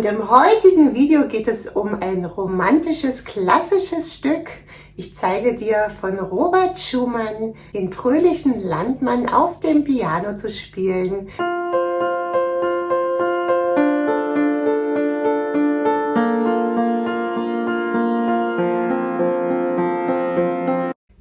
Und im heutigen Video geht es um ein romantisches, klassisches Stück. Ich zeige dir von Robert Schumann den fröhlichen Landmann auf dem Piano zu spielen.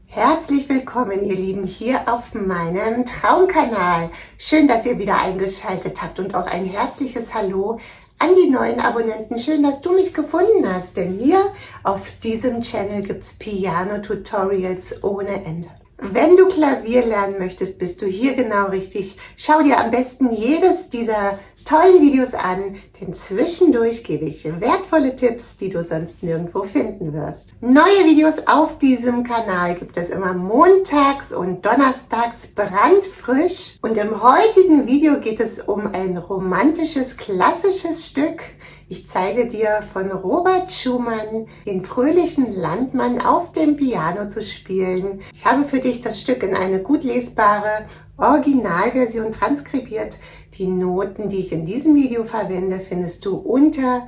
Herzlich willkommen, ihr Lieben, hier auf meinem Traumkanal. Schön, dass ihr wieder eingeschaltet habt und auch ein herzliches Hallo an die neuen Abonnenten. Schön, dass du mich gefunden hast, denn hier auf diesem Channel gibt es Piano-Tutorials ohne Ende. Wenn du Klavier lernen möchtest, bist du hier genau richtig. Schau dir am besten jedes dieser tollen Videos an, denn zwischendurch gebe ich wertvolle Tipps, die du sonst nirgendwo finden wirst. Neue Videos auf diesem Kanal gibt es immer montags und donnerstags brandfrisch. Und im heutigen Video geht es um ein romantisches, klassisches Stück. Ich zeige dir von Robert Schumann den fröhlichen Landmann auf dem Piano zu spielen. Ich habe für dich das Stück in eine gut lesbare Originalversion transkribiert. Die Noten, die ich in diesem Video verwende, findest du unter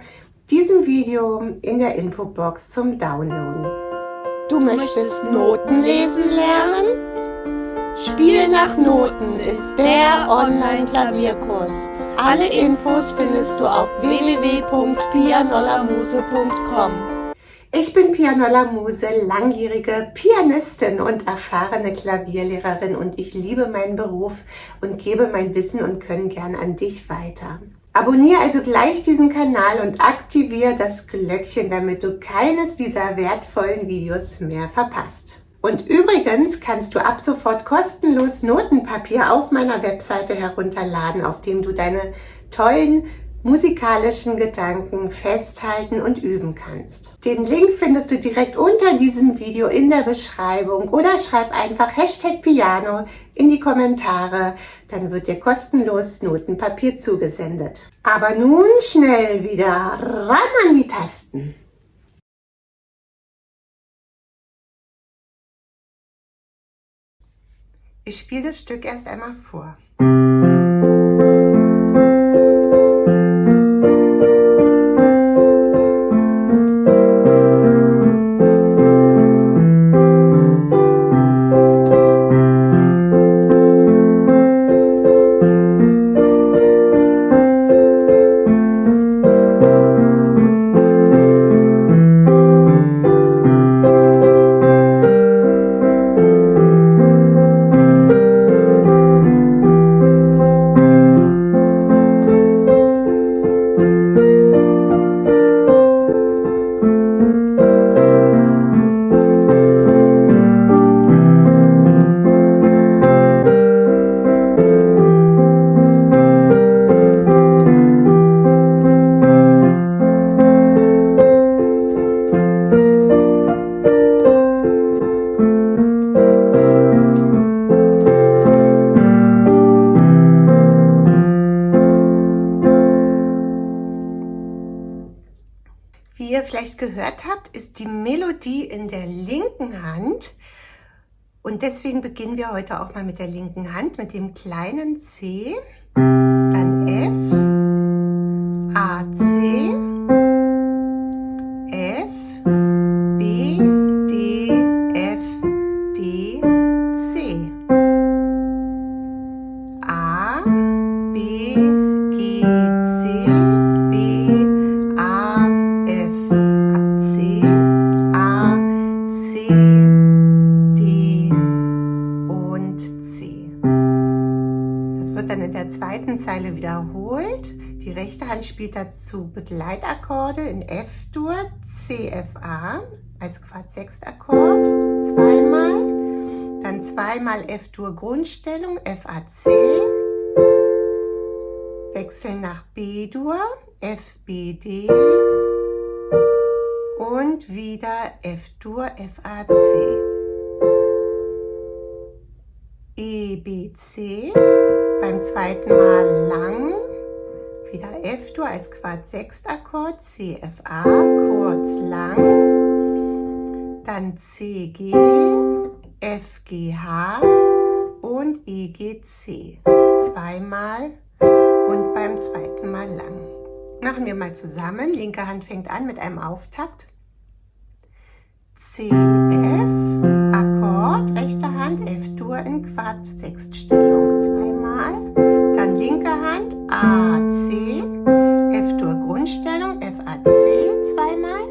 diesem Video in der Infobox zum Downloaden. Du möchtest Noten lesen lernen? Spiel nach Noten ist der Online-Klavierkurs. Alle Infos findest du auf www.pianolamuse.com. Ich bin Pianola Muse, langjährige Pianistin und erfahrene Klavierlehrerin, und ich liebe meinen Beruf und gebe mein Wissen und Können gern an dich weiter. Abonniere also gleich diesen Kanal und aktiviere das Glöckchen, damit du keines dieser wertvollen Videos mehr verpasst. Und übrigens kannst du ab sofort kostenlos Notenpapier auf meiner Webseite herunterladen, auf dem du deine tollen musikalischen Gedanken festhalten und üben kannst. Den Link findest du direkt unter diesem Video in der Beschreibung oder schreib einfach #Piano in die Kommentare, dann wird dir kostenlos Notenpapier zugesendet. Aber nun schnell wieder ran an die Tasten. Ich spiele das Stück erst einmal vor. Wie ihr vielleicht gehört habt, ist die Melodie in der linken Hand, und deswegen beginnen wir heute auch mal mit der linken Hand, mit dem kleinen C, dann F, A, C, F, B, D, F, D, C, A, B, G, C, B, A, F, C, A, C, D und C. Das wird dann in der zweiten Zeile wiederholt. Die rechte Hand spielt dazu Begleitakkorde in F-Dur, C, F, A als Quart-Sechstakkord zweimal, dann zweimal F-Dur Grundstellung, F, A, C, wechseln nach B-Dur, F, B, D und wieder F-Dur, F, A, C. E, B, C, beim zweiten Mal lang, wieder F-Dur als Quart-Sechstakkord, C, F, A, kurz lang, dann C, G, F, G, H und E, G, C. Zweimal und beim zweiten Mal lang. Machen wir mal zusammen. Linke Hand fängt an mit einem Auftakt. C, F, Akkord, rechte Hand, F-Dur in Quart-Sechststellung zweimal. Dann linke Hand, A, C, F-Dur Grundstellung, F, A, C zweimal.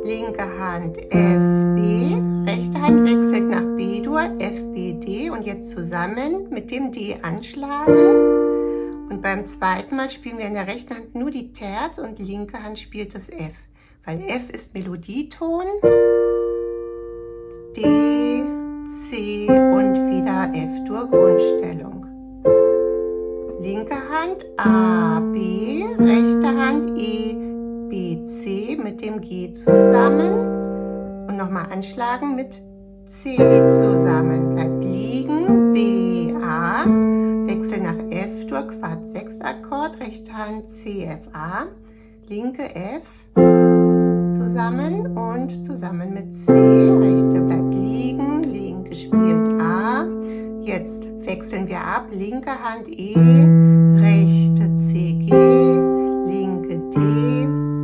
Linke Hand, F, B, rechte Hand wechselt nach B-Dur, F, B, D und jetzt zusammen mit dem D anschlagen. Und beim zweiten Mal spielen wir in der rechten Hand nur die Terz und linke Hand spielt das F. Weil F ist Melodieton, D, C und wieder F-Dur Grundstellung. Linke Hand A, B, rechte Hand E, B, C mit dem G zusammen und nochmal anschlagen mit C zusammen. Bleibt liegen, B, A, Wechsel nach F-Dur, Quart-Sechstakkord, rechte Hand C, F, A, linke F, zusammen und zusammen mit C, rechte bleibt liegen, linke spielt A. Jetzt wechseln wir ab, linke Hand E, rechte C, G, linke D,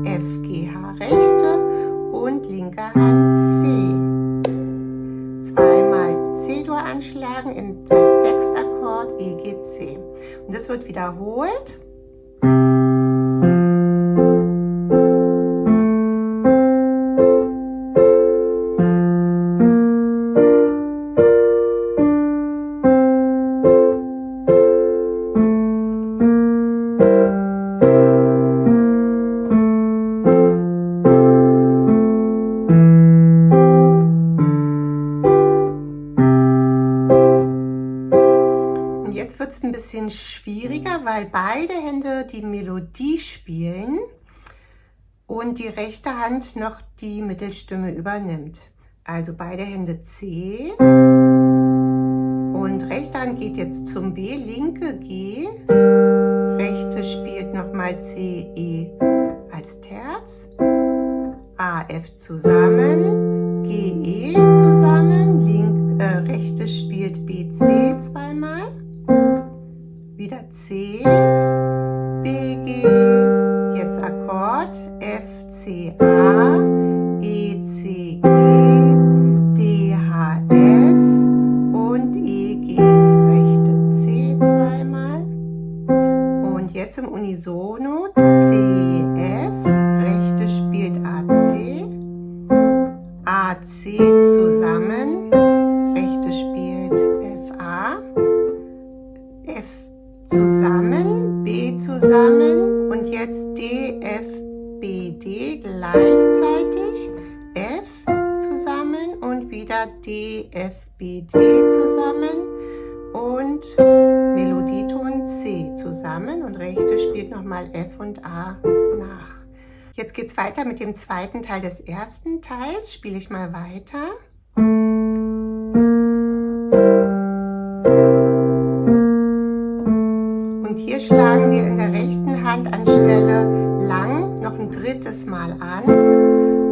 F, G, H, rechte und linke Hand C. Zweimal C-Dur anschlagen in Sechstakkord, E, G, C. Und das wird wiederholt. Ein bisschen schwieriger, weil beide Hände die Melodie spielen und die rechte Hand noch die Mittelstimme übernimmt. Also beide Hände C und rechte Hand geht jetzt zum B, linke G, rechte spielt nochmal C, E als Terz, A, F zusammen, G, E zusammen, rechte spielt B, C zweimal. Wieder C, B, G, jetzt Akkord, F, C, A, E, C, G, D, H, F und E, G, rechte C zweimal. Und jetzt im Unisono C, F, rechte spielt A, C zusammen, rechte spielt F, A, F zusammen, B zusammen und jetzt D, F, B, D gleichzeitig, F zusammen und wieder D, F, B, D zusammen und Melodieton C zusammen und rechte spielt nochmal F und A nach. Jetzt geht es weiter mit dem zweiten Teil des ersten Teils, spiele ich mal weiter. Und hier schlagen wir in der rechten Hand anstelle lang noch ein drittes Mal an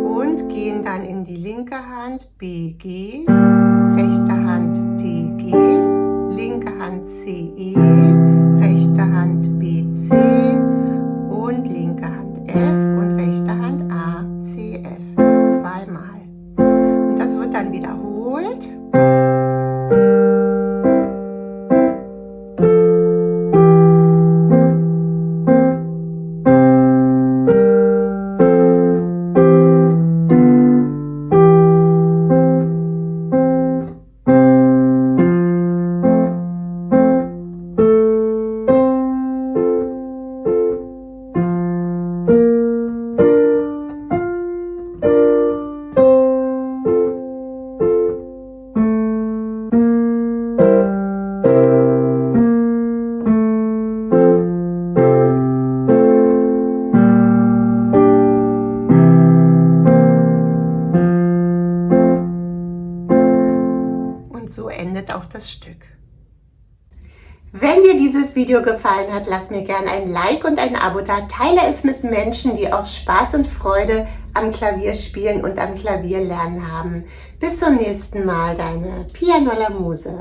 und gehen dann in die linke Hand B, G, rechte Hand D, G, linke Hand C, E, rechte Hand B, C und linke Hand F und rechte Hand A, C, F. Zweimal. Und das wird dann wiederholt. So endet auch das Stück. Wenn dir dieses Video gefallen hat, lass mir gerne ein Like und ein Abo da. Teile es mit Menschen, die auch Spaß und Freude am Klavierspielen und am Klavierlernen haben. Bis zum nächsten Mal, deine Pia Nolla Muse.